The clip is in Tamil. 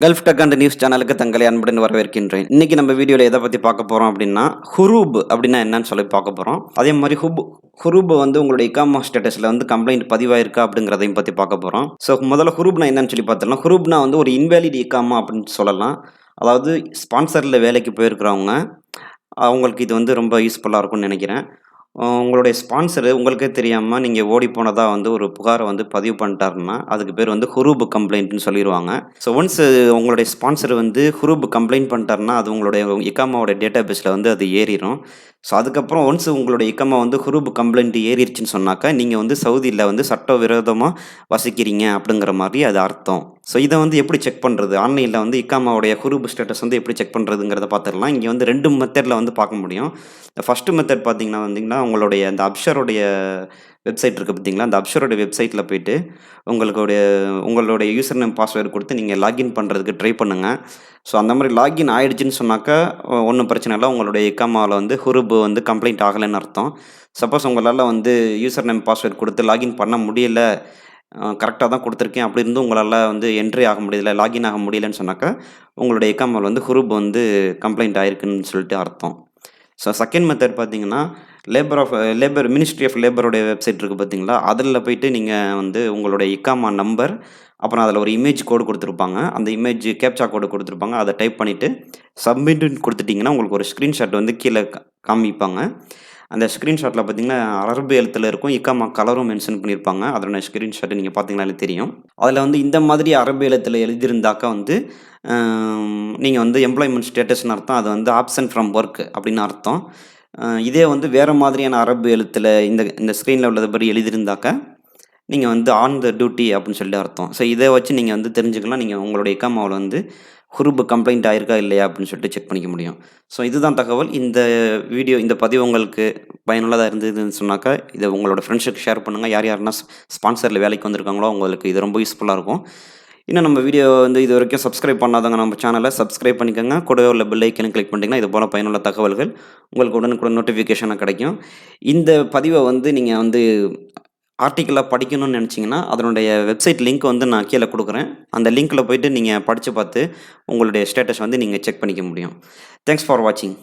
கல்ஃப் டக் அண்ட் நியூஸ் சேனலுக்கு தங்களை அன்புடன் வரவேற்கின்றேன். இன்னைக்கு நம்ம வீடியோல எத பத்தி பார்க்க போறோம் அப்படின்னா, ஹுரூப் அப்படின்னா என்னன்னு சொல்லி பார்க்க போறோம். அதே மாரி ஹுரூப் வந்து உங்களுடைய இகாமா ஸ்டேட்டஸ்ல வந்து கம்ப்ளைண்ட் பதிவாயிருக்கா அப்படிங்கிறதையும் பத்தி பார்க்க போறோம். முதல்ல ஹுரூப்னா என்னன்னு சொல்லி பார்த்தோம்னா, ஹுரூப்னா வந்து ஒரு இன்வேலிட் இகாமா அப்படின்னு சொல்லலாம். அதாவது ஸ்பான்சர்ல வேலைக்கு போயிருக்கிறவங்க, அவங்களுக்கு இது வந்து ரொம்ப யூஸ்ஃபுல்லா இருக்கும்னு நெனைக்கிறேன். உங்களுடைய ஸ்பான்சரு உங்களுக்கே தெரியாம நீங்க ஓடி போனதா வந்து ஒரு புகார வந்து பதிவு பண்ணிட்டாருன்னா, அதுக்கு பேர் வந்து ஹுரூப் கம்ப்ளைண்ட்ன்னு சொல்லிருவாங்க. ஒன்ஸ் உங்களுடைய ஸ்பான்சர் வந்து ஹுரூப் கம்ப்ளைண்ட் பண்ணிட்டாருன்னா, அது உங்களுடைய இக்காமாவோட டேட்டாபேஸ்ல வந்து அது ஏறிரும். அதுக்கப்புறம் ஒன்ஸ் உங்களுடைய இக்காமா வந்து ஹுரூப் கம்ப்ளைண்ட் ஏறிருச்சுன்னு சொன்னாக்கா, நீங்க வந்து சவுதியில வந்து சட்டவிரோதமா வசிக்கிறீங்க அப்படிங்கிற மாரி அது அர்த்தம். இத வந்து எப்படி செக் பண்றது? ஆன்லைன்ல வந்து இக்காமாவுடைய ஹுரூப் ஸ்டேட்டஸ் வந்து எப்படி செக் பண்றதுங்கிறத பார்த்துரலாம். இங்க வந்து 2 மெத்தட்ல வந்து பார்க்க முடியும். ஃபர்ஸ்ட் மெத்தட் பார்த்தீங்கன்னா, உங்களுடைய அந்த அப்ஷருடைய வெப்சைட் இருக்கு பார்த்தீங்களா? அந்த அப்ஷருடைய வெப்சைட்ல போயிட்டு, உங்களுடைய உங்களுடைய யூசர் நேம், பாஸ்வேர்ட் குடுத்து நீங்க லாகின் பண்றதுக்கு ட்ரை பண்ணுங்க. அந்த மாரி லாகின் ஆயிடுச்சுன்னு சொன்னாக்கா, ஒண்ணும் பிரச்சனை இல்ல. உங்களுடைய இக்காமால வந்து ஹுரூப் வந்து கம்ப்ளைண்ட் ஆகலன்னு அர்த்தம். சப்போஸ் உங்களால வந்து யூசர் நேம், பாஸ்வேர்ட் குடுத்து லாகின் பண்ண முடியல, கரெக்ட்டா தான் குடுத்துருக்கேன். அப்படி இருந்தும் உங்களால வந்து என்ட்ரி ஆக முடியல, லாகின் ஆக முடியலன்னு சொன்னாக்கா, உங்களுடைய இக்காமால வந்து ஹுரூப் வந்து கம்ப்ளைண்ட் ஆயிருக்குன்னு சொல்லிட்டு அர்த்தம். செகண்ட் மெத்தட் பார்த்தீங்கன்னா, லேபர் மினிஸ்ட்ரி ஆஃப் லேபருடைய வெப்சைட் இருக்கு பார்த்தீங்களா? அதில போயிட்டு நீங்க வந்து உங்களுடைய இக்காமா நம்பர், அப்புறம் அதில ஒரு இமேஜ் கோடு குடுத்துருப்பாங்க. அந்த இமேஜ் கேப்ச்சா கோடு குடுத்துருப்பாங்க. அத டைப் பண்ணிட்டு சப்மிட்ன்னு குடுத்துட்டீங்கன்னா, உங்களுக்கு ஒரு ஸ்கிரீன்ஷாட் வந்து கீழ காமிப்பாங்க. அந்த ஸ்கிரீன்ஷாட்ல பார்த்தீங்கன்னா, அரபு எழுத்துல இருக்கும். இக்காமா கலரும் மென்ஷன் பண்ணியிருப்பாங்க. அதனுடைய ஸ்கிரீன்ஷாட் நீங்க பார்த்தீங்கனாலே தெரியும். அதில வந்து இந்த மாதிரி அரபு எழுத்துல எழுதியிருந்தாக்கா வந்து, நீங்க வந்து எம்ப்ளாய்மென்ட் ஸ்டேட்டஸ்ன்னு அர்த்தம். அது வந்து ஆப்சென்ட் ஃப்ரம் வொர்க் அப்படின்னு அர்த்தம். இதே வந்து வேற மாதிரியான அரபு எழுத்துல இந்த இந்த ஸ்க்ரீன்ல உள்ளது படி எழுதியிருந்தாக்கா, நீங்க வந்து ஆன் த டியூட்டி அப்படின்னு சொல்லிட்டு அர்த்தம். இத வச்சு நீங்க வந்து தெரிஞ்சுக்கலாம். நீங்க உங்களுடைய இக்காமாவுல வந்து ஹுரூப் கம்ப்ளைண்ட் ஆயிருக்கா இல்லையா அப்படின்னு சொல்லிட்டு செக் பண்ணிக்க முடியும். இதுதான் தகவல். இந்த பதிவு உங்களுக்கு பயனுள்ளதா இருந்ததுன்னு சொன்னாக்கா, இத உங்களோட ஃப்ரெண்ட்ஸுக்கு ஷேர் பண்ணுங்க. யார் யாரெல்லாம் ஸ்பான்சர்ல வேலைக்கு வந்திருக்காங்களோ, அவங்களுக்கு இது ரொம்ப யூஸ்ஃபுல்லா இருக்கும். இன்னும் நம்ம வீடியோ வந்து இதுவரைக்கும் சப்ஸ்கிரைப் பண்ணாதவங்க நம்ம சேனல சப்ஸ்கிரைப் பண்ணிக்கோங்க. கூடவே உள்ள பெல் ஐக்கன கிளிக் பண்ணிட்டீங்கன்னா, இது போல பயனுள்ள தகவல்கள் உங்களுக்கு உடனுக்குடன் நோட்டிஃபிகேஷனா கிடைக்கும். இந்த பதிவ வந்து நீங்க வந்து ஆர்டிக்கிளா படிக்கணும்னு நெனச்சீங்கன்னா, அதனுடைய வெப்சைட் லிங்க் வந்து நான் கீழ குடுக்குறேன். அந்த லிங்க்ல போயிட்டு நீங்க படிச்சு பார்த்து, உங்களுடைய ஸ்டேட்டஸ் வந்து நீங்க செக் பண்ணிக்க முடியும். தேங்க்ஸ் ஃபார் வாட்சிங்.